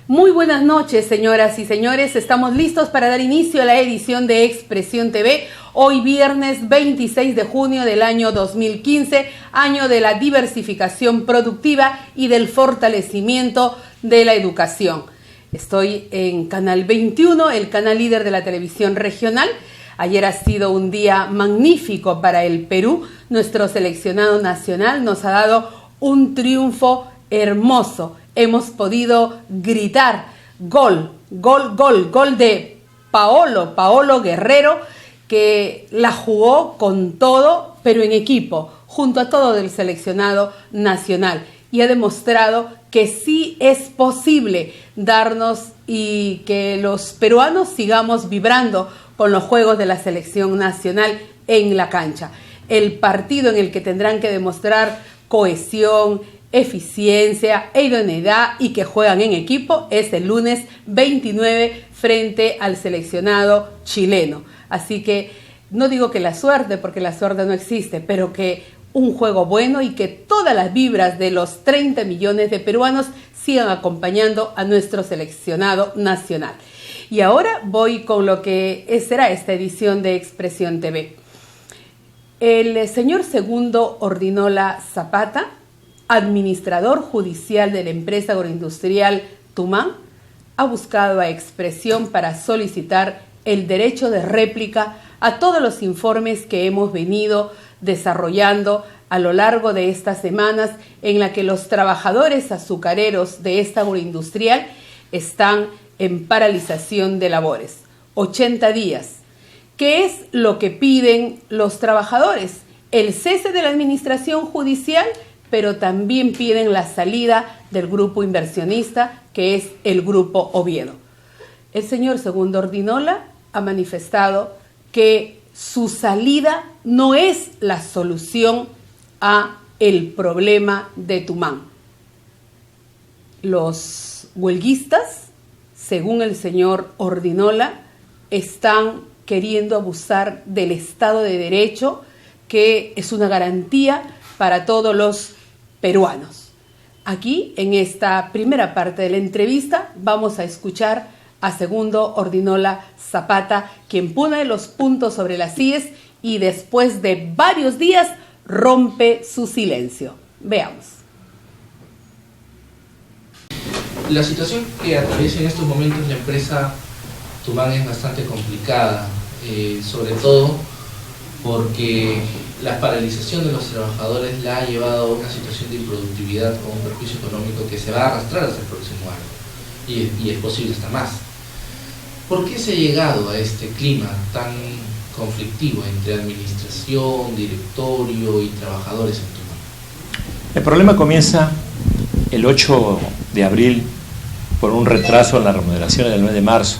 Muy buenas noches, señoras y señores. Estamos listos para dar inicio a la edición de Expresión TV. Hoy viernes 26 de junio del año 2015, año de la diversificación productiva y del fortalecimiento de la educación. Estoy en Canal 21, el canal líder de la televisión regional. Ayer ha sido un día magnífico para el Perú. Nuestro seleccionado nacional nos ha dado un triunfo hermoso. Hemos podido gritar gol, gol, gol, gol de Paolo Guerrero, que la jugó con todo, pero en equipo, junto a todo el seleccionado nacional. Y ha demostrado que sí es posible darnos y que los peruanos sigamos vibrando con los juegos de la selección nacional en la cancha. El partido en el que tendrán que demostrar cohesión, eficiencia e idoneidad y que juegan en equipo es el lunes 29 frente al seleccionado chileno. Así que no digo que la suerte, porque la suerte no existe, pero que un juego bueno y que todas las vibras de los 30 millones de peruanos sigan acompañando a nuestro seleccionado nacional. Y ahora voy con lo que será esta edición de Expresión TV. El señor Segundo Ordinola Zapata, administrador judicial de la empresa agroindustrial Tumán, ha buscado a Expresión para solicitar el derecho de réplica a todos los informes que hemos venido desarrollando a lo largo de estas semanas en la que los trabajadores azucareros de esta agroindustrial están en paralización de labores. 80 días. ¿Qué es lo que piden los trabajadores? El cese de la administración judicial, pero también piden la salida del grupo inversionista, que es el Grupo Oviedo. El señor Segundo Ordinola ha manifestado que su salida no es la solución a el problema de Tumán. Los huelguistas, según el señor Ordinola, están queriendo abusar del Estado de Derecho, que es una garantía para todos los peruanos. Aquí, en esta primera parte de la entrevista, vamos a escuchar a Segundo Ordinola Zapata, quien pone los puntos sobre las IES y después de varios días rompe su silencio. Veamos. La situación que atraviesa en estos momentos la empresa Tumán es bastante complicada, sobre todo porque la paralización de los trabajadores la ha llevado a una situación de improductividad o un perjuicio económico que se va a arrastrar hasta el próximo año y es posible hasta más. ¿Por qué se ha llegado a este clima tan conflictivo entre administración, directorio y trabajadores en Tumán? El problema comienza el 8 de abril por un retraso en la remuneración del mes de marzo.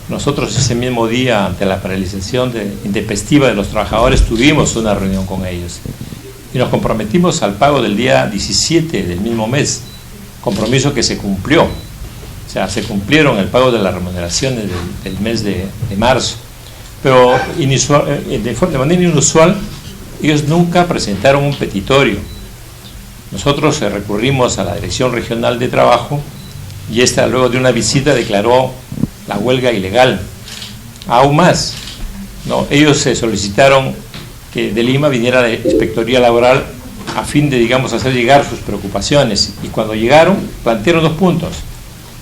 Nosotros ese mismo día, ante la paralización intempestiva de los trabajadores, tuvimos una reunión con ellos y nos comprometimos al pago del día 17 del mismo mes, compromiso que se cumplió. O sea, se cumplieron el pago de las remuneraciones del mes de marzo, pero de manera inusual ellos nunca presentaron un petitorio. Nosotros recurrimos a la Dirección Regional de Trabajo y esta, luego de una visita, declaró la huelga ilegal. Aún más, ¿no? Ellos solicitaron que de Lima viniera la Inspectoría Laboral a fin de, hacer llegar sus preocupaciones, y cuando llegaron plantearon 2 puntos.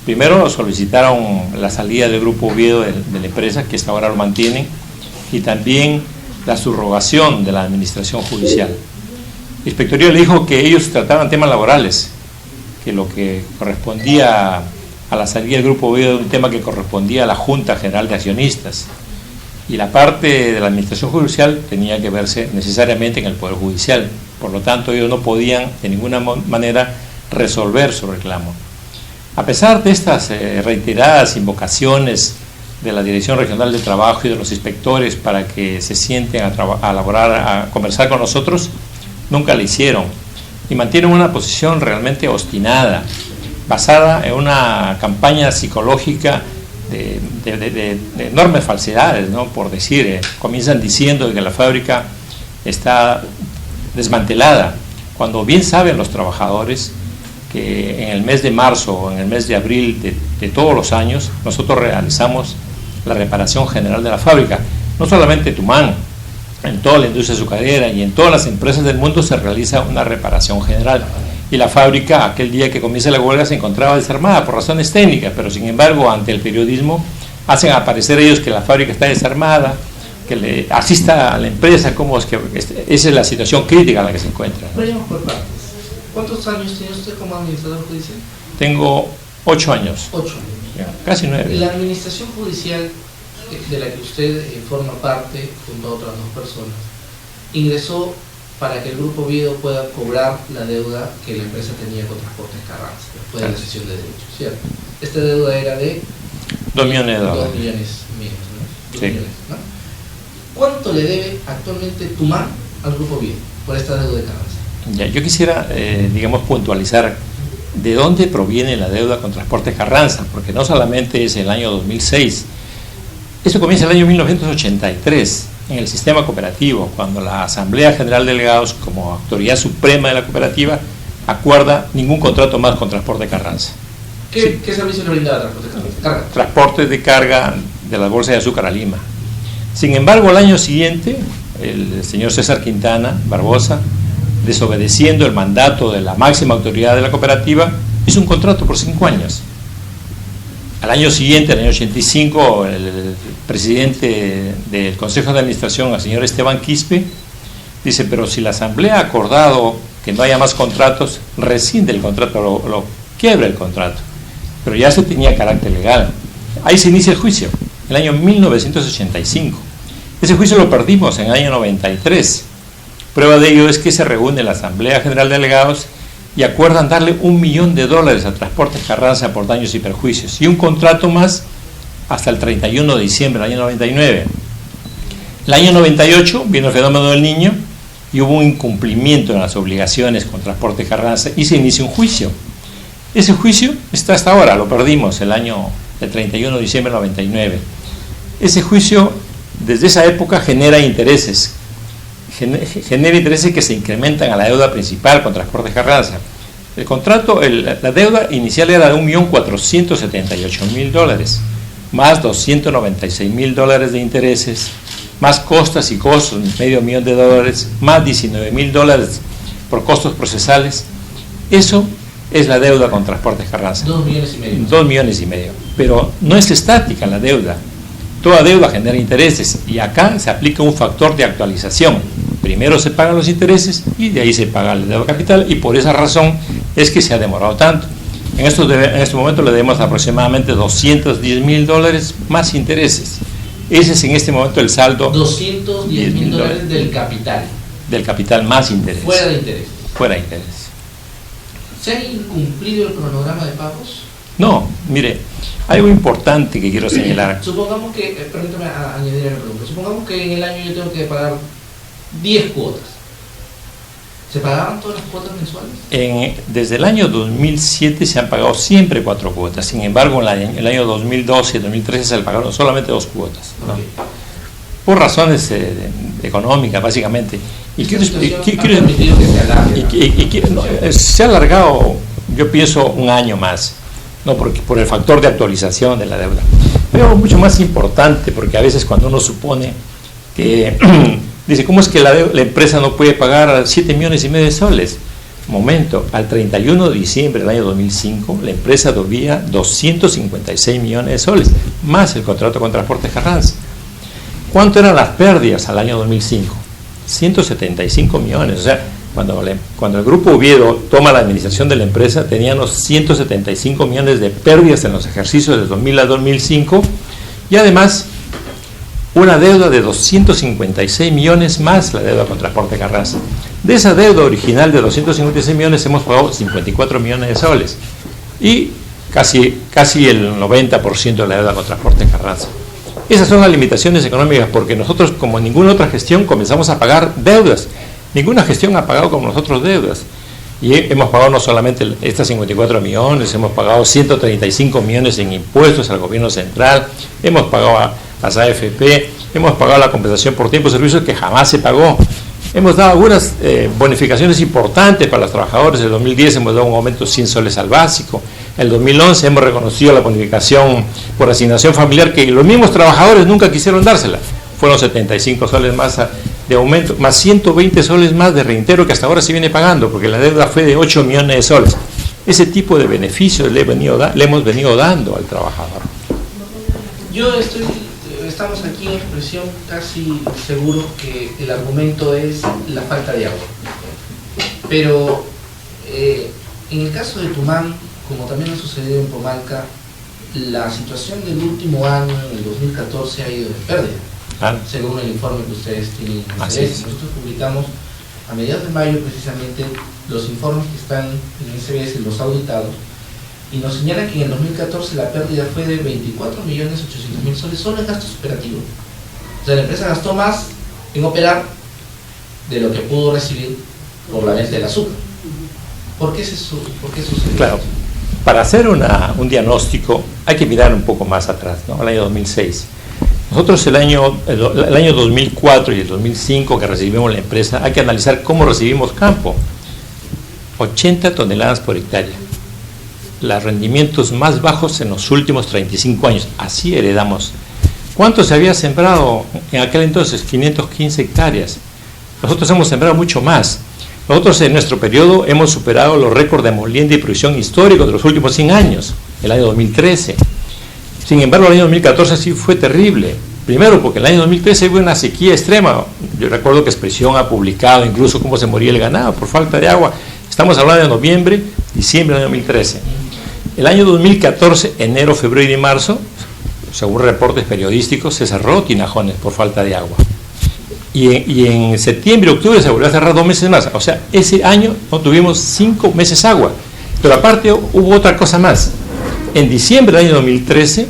Primero solicitaron la salida del Grupo Oviedo de la empresa, que hasta ahora lo mantienen, y también la subrogación de la administración judicial. La Inspectoría le dijo que ellos trataban temas laborales, que lo que correspondía a la salida del Grupo Oviedo era un tema que correspondía a la Junta General de Accionistas, y la parte de la administración judicial tenía que verse necesariamente en el Poder Judicial. Por lo tanto, ellos no podían de ninguna manera resolver su reclamo. A pesar de estas reiteradas invocaciones de la Dirección Regional de Trabajo y de los inspectores para que se sienten a laborar, a conversar con nosotros, nunca lo hicieron. y mantienen una posición realmente obstinada, basada en una campaña psicológica de enormes falsedades, ¿no? Por decir, comienzan diciendo que la fábrica está desmantelada, cuando bien saben los trabajadores que en el mes de marzo o en el mes de abril de todos los años nosotros realizamos la reparación general de la fábrica. No solamente Tumán, en toda la industria azucarera y en todas las empresas del mundo se realiza una reparación general. Y la fábrica, aquel día que comienza la huelga, se encontraba desarmada por razones técnicas, pero sin embargo, ante el periodismo, hacen aparecer ellos que la fábrica está desarmada, que le asista a la empresa, como es que esa es la situación crítica en la que se encuentra, ¿no? Vayamos por partes. ¿Cuántos años tiene usted como administrador judicial? Tengo 8 años. 8 años. Ya, casi 9. La administración judicial de la que usted forma parte, junto a otras 2 personas, ingresó para que el Grupo Oviedo pueda cobrar la deuda que la empresa tenía con Transportes Carranza, después de la cesión de derechos, ¿cierto? Esta deuda era de 2 millones de dólares. 2 millones menos, ¿no? 2 Sí. millones, ¿no? ¿Cuánto le debe actualmente Tumán al Grupo Oviedo por esta deuda de Carranza? Ya, yo quisiera, digamos, puntualizar de dónde proviene la deuda con Transportes Carranza, porque no solamente es el año 2006, esto comienza el año 1983, en el sistema cooperativo, cuando la Asamblea General de Delegados, como autoridad suprema de la cooperativa, acuerda ningún contrato más con Transporte Carranza. ¿Qué servicio le brindaba Transportes Carranza? Carga. Transporte de carga de las bolsas de azúcar a Lima. Sin embargo, al año siguiente, el señor César Quintana Barbosa, desobedeciendo el mandato de la máxima autoridad de la cooperativa, hizo un contrato por 5 años. Al año siguiente, el año 85, el presidente del Consejo de Administración, el señor Esteban Quispe, dice, pero si la Asamblea ha acordado que no haya más contratos, rescinde el contrato, lo quiebra el contrato. Pero ya se tenía carácter legal. Ahí se inicia el juicio, el año 1985. Ese juicio lo perdimos en el año 93. Prueba de ello es que se reúne la Asamblea General de Delegados y acuerdan darle $1 millón a Transportes Carranza por daños y perjuicios y un contrato más hasta el 31 de diciembre del año 99. El año 98 vino el fenómeno del Niño y hubo un incumplimiento en las obligaciones con Transportes Carranza y se inicia un juicio. Ese juicio está hasta ahora, lo perdimos el 31 de diciembre del 99. Ese juicio desde esa época genera intereses que se incrementan a la deuda principal con Transportes Carranza. El contrato, la deuda inicial era de $1.478.000, más $296.000 de intereses, más costas y costos, $500.000, más $19.000 por costos procesales. Eso es la deuda con Transportes Carranza. 2 millones y medio. 2 millones y medio. Pero no es estática la deuda. Toda deuda genera intereses y acá se aplica un factor de actualización. Primero se pagan los intereses y de ahí se paga la deuda capital y por esa razón es que se ha demorado tanto. En este momento le debemos aproximadamente $210.000 más intereses. Ese es en este momento el saldo. $210.000 del capital. Del capital más interés. Fuera de interés. Fuera de interés. ¿Se ha incumplido el cronograma de pagos? No, mire, algo importante que quiero señalar. Supongamos que, permítame añadir la pregunta, supongamos que en el año yo tengo que pagar 10 cuotas. ¿Se pagaban todas las cuotas mensuales? Desde el año 2007 se han pagado siempre 4 cuotas, sin embargo en el año 2012 y 2013 se le pagaron solamente 2 cuotas, ¿no? Okay. Por razones económicas básicamente. Y se ha alargado, yo pienso, un año más, no por el factor de actualización de la deuda. Pero mucho más importante, porque a veces cuando uno supone que dice, ¿cómo es que la empresa no puede pagar $7,5 millones de soles? Momento, al 31 de diciembre del año 2005, la empresa debía 256 millones de soles, más el contrato con Transportes Carranza. ¿Cuánto eran las pérdidas al año 2005? 175 millones, o sea, cuando el Grupo Oviedo toma la administración de la empresa, teníamos 175 millones de pérdidas en los ejercicios de 2000 a 2005 y además una deuda de 256 millones más la deuda con Transporte Carranza. De esa deuda original de 256 millones hemos pagado 54 millones de soles y casi el 90% de la deuda con Transporte Carranza. Esas son las limitaciones económicas, porque nosotros, como ninguna otra gestión, comenzamos a pagar deudas. Ninguna gestión ha pagado como nosotros deudas. Y hemos pagado no solamente estas 54 millones, hemos pagado 135 millones en impuestos al gobierno central, hemos pagado a las AFP, hemos pagado la compensación por tiempo de servicios que jamás se pagó. Hemos dado algunas bonificaciones importantes para los trabajadores. En el 2010 hemos dado un aumento de 100 soles al básico. En el 2011 hemos reconocido la bonificación por asignación familiar que los mismos trabajadores nunca quisieron dársela. Fueron 75 soles más de aumento, más 120 soles más de reintegro que hasta ahora se viene pagando, porque la deuda fue de 8 millones de soles. Ese tipo de beneficios le hemos venido dando al trabajador. Estamos aquí en expresión casi seguro que el argumento es la falta de agua. Pero en el caso de Tumán, como también ha sucedido en Pomalca, la situación del último año, en el 2014, ha ido de pérdida, según el informe que ustedes tienen en SBS. Nosotros publicamos a mediados de mayo precisamente los informes que están en SBS, los auditados, y nos señalan que en el 2014 la pérdida fue de 24.800.000 soles solo en gastos operativos. O sea, la empresa gastó más en operar de lo que pudo recibir por la venta del azúcar. ¿Por qué sucedió? Claro, para hacer un diagnóstico hay que mirar un poco más atrás, ¿no? Al año 2006. Nosotros el año 2004 y el 2005 que recibimos la empresa, hay que analizar cómo recibimos campo. 80 toneladas por hectárea. Los rendimientos más bajos en los últimos 35 años. Así heredamos. ¿Cuánto se había sembrado en aquel entonces? 515 hectáreas. Nosotros hemos sembrado mucho más. Nosotros en nuestro periodo hemos superado los récords de molienda y producción históricos de los últimos 100 años, el año 2013. Sin embargo, el año 2014 sí fue terrible. Primero, porque el año 2013 hubo una sequía extrema. Yo recuerdo que Expresión ha publicado incluso cómo se moría el ganado por falta de agua. Estamos hablando de noviembre, diciembre del año 2013. El año 2014, enero, febrero y marzo, según reportes periodísticos, se cerró Tinajones por falta de agua. Y en septiembre, octubre se volvió a cerrar 2 meses más. O sea, ese año no tuvimos 5 meses agua. Pero aparte hubo otra cosa más. En diciembre del año 2013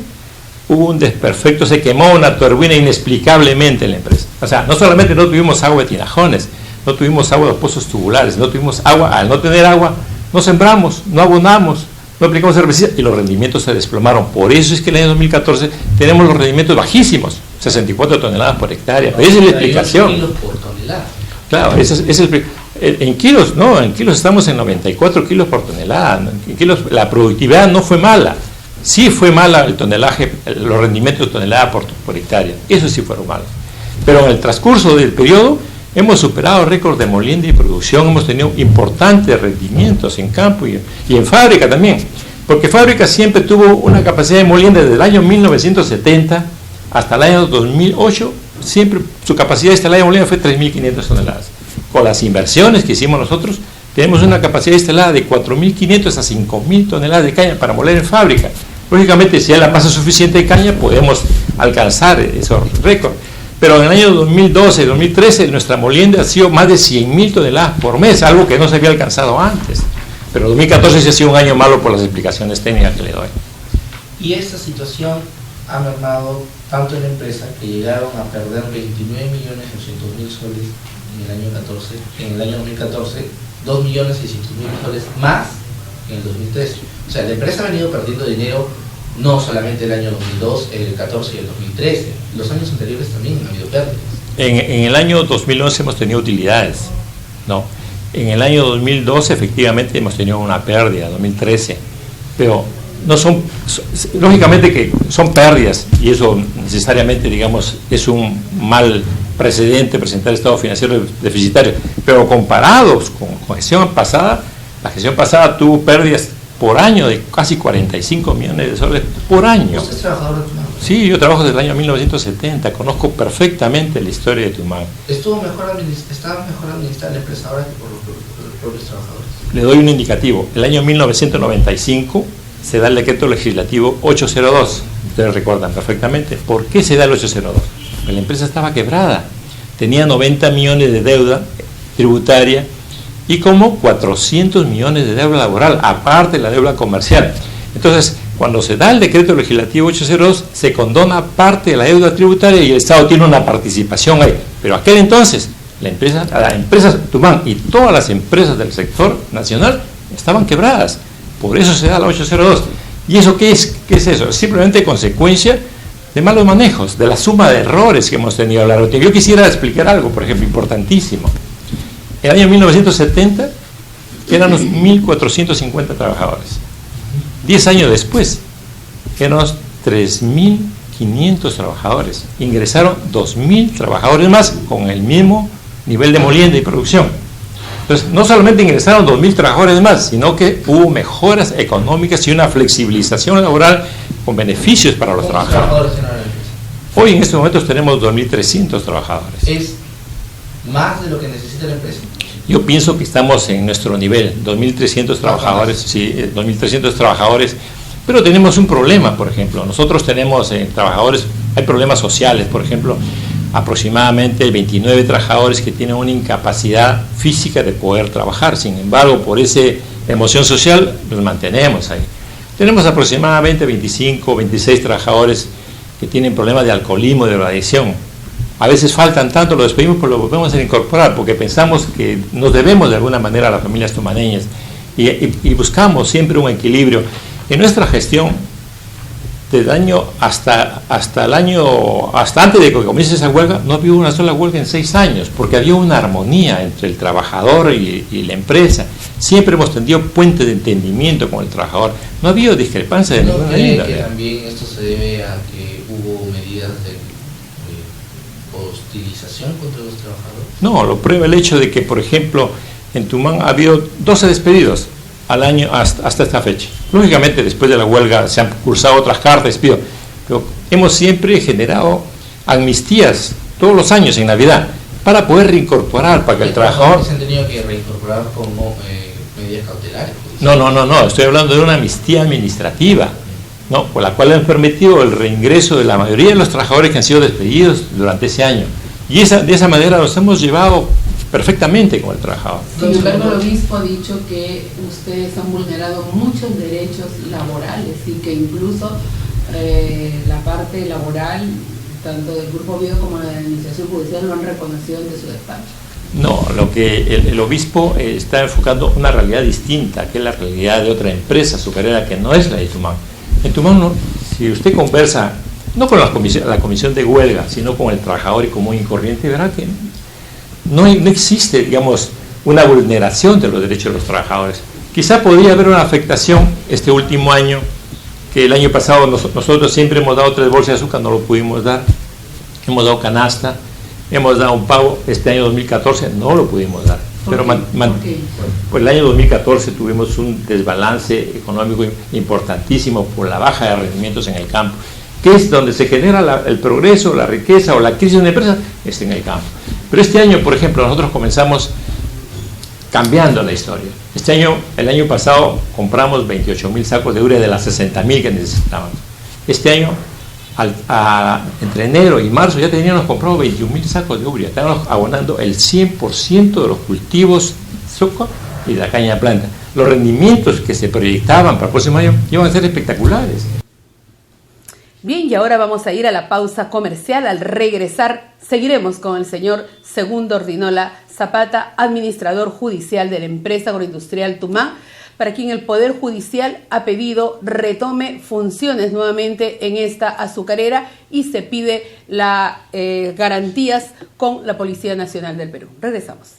hubo un desperfecto, se quemó una turbina inexplicablemente en la empresa. O sea, no solamente no tuvimos agua de Tinajones, no tuvimos agua de los pozos tubulares, no tuvimos agua. Al no tener agua, no sembramos, no abonamos, no aplicamos herbicidas y los rendimientos se desplomaron. Por eso es que en el año 2014 tenemos los rendimientos bajísimos, 64 toneladas por hectárea. Esa es la explicación. Kilos por tonelada. Claro, en kilos, no, en kilos estamos en 94 kilos por tonelada. En kilos, la productividad no fue mala. Sí fue mala el tonelaje, los rendimientos de tonelada por hectárea. Eso sí fueron malos. Pero en el transcurso del periodo hemos superado récords de molienda y producción, hemos tenido importantes rendimientos en campo y en fábrica también, porque fábrica siempre tuvo una capacidad de molienda desde el año 1970 hasta el año 2008, siempre su capacidad instalada de molienda fue 3.500 toneladas. Con las inversiones que hicimos nosotros, tenemos una capacidad instalada de 4.500 a 5.000 toneladas de caña para moler en fábrica. Lógicamente, si hay la masa suficiente de caña, podemos alcanzar esos récords. Pero en el año 2012 y 2013 nuestra molienda ha sido más de 100.000 toneladas por mes, algo que no se había alcanzado antes. Pero 2014 sí ha sido un año malo por las explicaciones técnicas que le doy. Y esta situación ha mermado tanto en la empresa que llegaron a perder 29.800.000 soles en el año 2014, 2.600.000 soles más en el 2013. O sea, la empresa ha venido perdiendo dinero no solamente el año 2002, el 14 y el 2013, los años anteriores también han habido pérdidas. En el año 2011 hemos tenido utilidades, ¿no? En el año 2012 efectivamente hemos tenido una pérdida, 2013, pero no son, lógicamente que son pérdidas y eso necesariamente, digamos, es un mal precedente presentar estados financieros deficitarios, pero comparados con la gestión pasada, la gestión pasada tuvo pérdidas por año de casi 45 millones de soles por año. ¿Usted es trabajador de Tumán? Sí, yo trabajo desde el año 1970, conozco perfectamente la historia de Tumán. ¿Estaba mejor administrada la empresa ahora que por los propios trabajadores? Le doy un indicativo. El año 1995 se da el decreto legislativo 802, ustedes recuerdan perfectamente. ¿Por qué se da el 802? Porque la empresa estaba quebrada, tenía 90 millones de deuda tributaria y como 400 millones de deuda laboral, aparte de la deuda comercial. Entonces, cuando se da el decreto legislativo 802, se condona parte de la deuda tributaria y el Estado tiene una participación ahí. Pero aquel entonces la empresa Tumán y todas las empresas del sector nacional estaban quebradas. Por eso se da la 802. ¿Y eso qué es? ¿Qué es eso? Es simplemente consecuencia de malos manejos, de la suma de errores que hemos tenido a lo largo del tiempo. Yo quisiera explicar algo, por ejemplo, importantísimo. En el año 1970 éramos 1.450 trabajadores. 10 años después, éramos 3.500 trabajadores. Ingresaron 2.000 trabajadores más con el mismo nivel de molienda y producción. Entonces, no solamente ingresaron 2.000 trabajadores más, sino que hubo mejoras económicas y una flexibilización laboral con beneficios para los trabajadores. Hoy en estos momentos tenemos 2.300 trabajadores. ¿Es más de lo que necesita la empresa? Yo pienso que estamos en nuestro nivel, 2.300 trabajadores, sí, 2.300 trabajadores, pero tenemos un problema, por ejemplo. Nosotros tenemos trabajadores, hay problemas sociales, por ejemplo, aproximadamente 29 trabajadores que tienen una incapacidad física de poder trabajar. Sin embargo, por esa emoción social, los mantenemos ahí. Tenemos aproximadamente 25 o 26 trabajadores que tienen problemas de alcoholismo, de drogadicción. A veces faltan tanto, lo despedimos, pero lo volvemos a incorporar, porque pensamos que nos debemos de alguna manera a las familias tumaneñas y buscamos siempre un equilibrio. En nuestra gestión, desde año hasta antes de que comience esa huelga, no había una sola huelga en 6 años, porque había una armonía entre el trabajador y la empresa. Siempre hemos tenido puentes de entendimiento con el trabajador. No ha habido discrepancia de ninguna manera. ¿No cree que también esto se debe a que hubo medidas de hostilización contra los trabajadores? No, lo prueba el hecho de que, por ejemplo, en Tumán ha habido 12 despedidos al año hasta esta fecha. Lógicamente, después de la huelga se han cursado otras cartas, pero hemos siempre generado amnistías todos los años en Navidad para poder reincorporar, para que el trabajador... ¿Se han tenido que reincorporar como medidas cautelares? No, estoy hablando de una amnistía administrativa, ¿no? Por la cual han permitido el reingreso de la mayoría de los trabajadores que han sido despedidos durante ese año. Y de esa manera los hemos llevado perfectamente con el trabajador. Sin embargo, el obispo ha dicho que ustedes han vulnerado muchos derechos laborales y que incluso la parte laboral, tanto del Grupo Oviedo como de la Administración Judicial, lo han reconocido ante su despacho. No, lo que el obispo está enfocando una realidad distinta, que es la realidad de otra empresa azucarera que no es la de Tumán. En Tumán, no, si usted conversa, no con la comisión de huelga, sino con el trabajador y común y corriente, verá que no existe, digamos, una vulneración de los derechos de los trabajadores. Quizá podría haber una afectación este último año, que el año pasado nosotros siempre hemos dado 3 bolsas de azúcar, no lo pudimos dar, hemos dado canasta, hemos dado un pago, este año 2014 no lo pudimos dar. Pero pues el año 2014 tuvimos un desbalance económico importantísimo por la baja de rendimientos en el campo, que es donde se genera el progreso, la riqueza o la crisis de una empresa, es en el campo. Pero este año, por ejemplo, nosotros comenzamos cambiando la historia. El año pasado compramos 28.000 sacos de urea de las 60.000 que necesitábamos. Este año, entre enero y marzo, ya teníamos comprado 21.000 sacos de urea. Estábamos abonando el 100% de los cultivos soja y de la caña de planta. Los rendimientos que se proyectaban para el próximo año iban a ser espectaculares. Bien, y ahora vamos a ir a la pausa comercial. Al regresar, seguiremos con el señor Segundo Ordinola Zapata, administrador judicial de la empresa agroindustrial Tumán, para quien el Poder Judicial ha pedido retome funciones nuevamente en esta azucarera y se pide las garantías con la Policía Nacional del Perú. Regresamos.